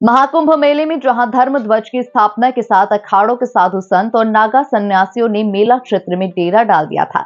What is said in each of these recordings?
महाकुंभ मेले में जहां धर्म ध्वज की स्थापना के साथ अखाड़ों के साधु संत और नागा सन्यासियों ने मेला क्षेत्र में डेरा डाल दिया था,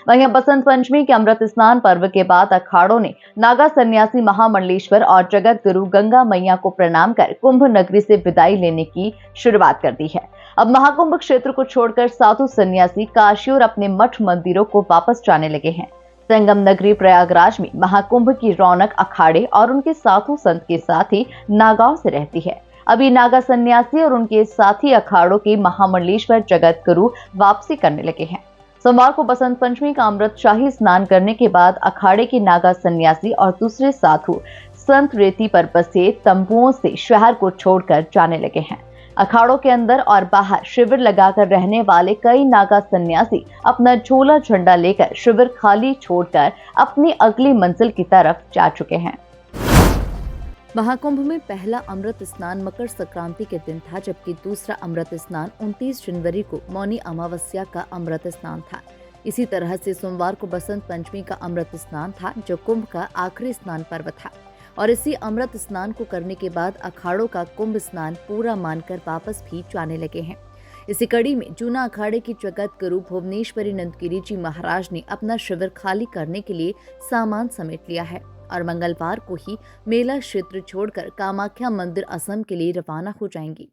वहीं बसंत पंचमी के अमृत स्नान पर्व के बाद अखाड़ों ने नागा सन्यासी महामंडलेश्वर और जगत गुरु गंगा मैया को प्रणाम कर कुंभ नगरी से विदाई लेने की शुरुआत कर दी है। अब महाकुंभ क्षेत्र को छोड़कर साधु सन्यासी काशी और अपने मठ मंदिरों को वापस जाने लगे हैं। संगम नगरी प्रयागराज में महाकुंभ की रौनक अखाड़े और उनके साधु संत के साथ ही नागाओं से रहती है। अभी नागा सन्यासी और उनके साथी अखाड़ों के महामंडलेश्वर जगत गुरु वापसी करने लगे हैं। सोमवार को बसंत पंचमी का अमृत शाही स्नान करने के बाद अखाड़े के नागा सन्यासी और दूसरे साधु संत रेती पर बसे तंबुओं से शहर को छोड़कर जाने लगे हैं। अखाड़ों के अंदर और बाहर शिविर लगाकर रहने वाले कई नागा सन्यासी अपना झोला झंडा लेकर शिविर खाली छोड़कर अपनी अगली मंजिल की तरफ जा चुके हैं। महाकुंभ में पहला अमृत स्नान मकर संक्रांति के दिन था, जबकि दूसरा अमृत स्नान 29 जनवरी को मौनी अमावस्या का अमृत स्नान था। इसी तरह से सोमवार को बसंत पंचमी का अमृत स्नान था, जो कुंभ का आखिरी स्नान पर्व था। और इसी अमृत स्नान को करने के बाद अखाड़ों का कुंभ स्नान पूरा मानकर वापस भी जाने लगे हैं। इसी कड़ी में जूना अखाड़े की जगत गुरु भुवनेश्वरी नंदगिरी जी महाराज ने अपना शिविर खाली करने के लिए सामान समेट लिया है और मंगलवार को ही मेला क्षेत्र छोड़कर कामाख्या मंदिर असम के लिए रवाना हो जाएंगी।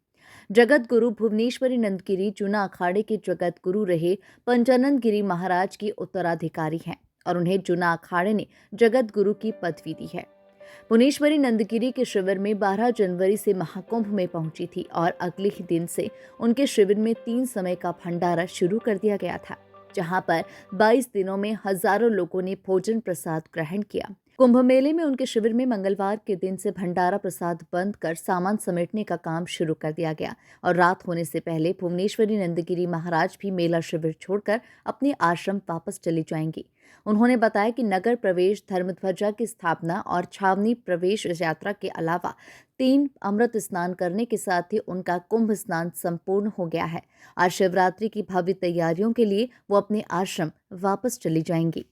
जगत गुरु भुवनेश्वरी नंदगिरी जूना अखाड़े के जगत गुरु रहे पंचानंद गिरी महाराज की उत्तराधिकारी हैं और उन्हें जूना अखाड़े ने जगत गुरु की पदवी दी है। भुवनेश्वरी नंदगिरी के शिविर में 12 जनवरी से महाकुंभ में पहुंची थी और अगले ही दिन से उनके शिविर में 3 समय का भंडारा शुरू कर दिया गया था, जहां पर 22 दिनों में हजारों लोगों ने भोजन प्रसाद ग्रहण किया। कुंभ मेले में उनके शिविर में मंगलवार के दिन से भंडारा प्रसाद बंद कर सामान समेटने का काम शुरू कर दिया गया और रात होने से पहले भुवनेश्वरी नंदगिरी महाराज भी मेला शिविर छोड़कर अपने आश्रम वापस चली जाएंगी। उन्होंने बताया कि नगर प्रवेश, धर्मध्वजा की स्थापना और छावनी प्रवेश यात्रा के अलावा 3 अमृत स्नान करने के साथ ही उनका कुंभ स्नान संपूर्ण हो गया है। आज शिवरात्रि की भव्य तैयारियों के लिए वो अपने आश्रम वापस चली जाएंगी।